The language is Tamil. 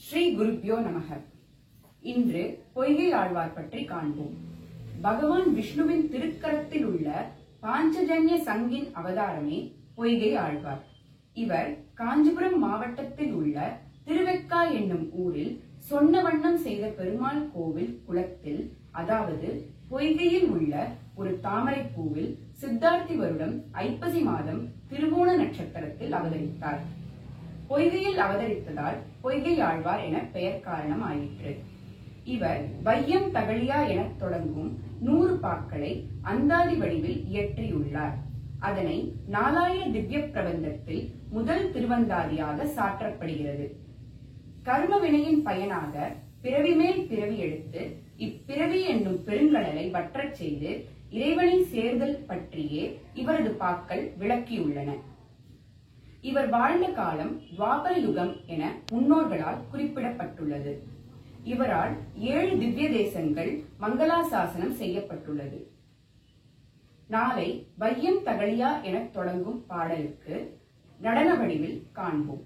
ஸ்ரீ குருப்யோ நமக. இன்று பொய்கை ஆழ்வார் பற்றி காண்போம். பகவான் விஷ்ணுவின் திருக்கரத்தில் உள்ள பாஞ்சஜன்ய சங்கின் அவதாரமே பொய்கை ஆழ்வார். இவர் காஞ்சிபுரம் மாவட்டத்தில் உள்ள திருவெக்கா என்னும் ஊரில் சொன்ன வண்ணம் செய்த பெருமாள் கோவில் குளத்தில், அதாவது பொய்கையில் உள்ள ஒரு தாமரை பூவில் சித்தார்த்தி வருடம் ஐப்பசி மாதம் திருவோண நட்சத்திரத்தில் அவதரித்தார். பொய்கையில் அவதரித்ததால் பொய்கை ஆழ்வார் என பெயர் காரணம் ஆயிற்று. இவர் வையம் தகழியா என தொடங்கும் 100 பாக்களை அந்தாதி வடிவில் இயற்றியுள்ளார். அதனை 4000 திவ்ய பிரபந்தத்தில் முதல் திருவந்தாதியாக சாற்றப்படுகிறது. கர்ம வினையின் பயனாக பிறவி மேல் பிறவி எடுத்து இப்பிறவி என்னும் பெருங்கடலை வற்றச் செய்து இறைவனை சேர்தல் பற்றியே இவரது பாக்கள் விளக்கியுள்ளன. இவர் வாழ்ந்த காலம் துவாபர யுகம் என முன்னோர்களால் குறிப்பிடப்பட்டுள்ளது. இவரால் 7 திவ்ய தேசங்கள் மங்களாசாசனம் செய்யப்பட்டுள்ளது. நாளை வையம் தகழியா என தொடங்கும் பாடலுக்கு நடன வடிவில் காண்போம்.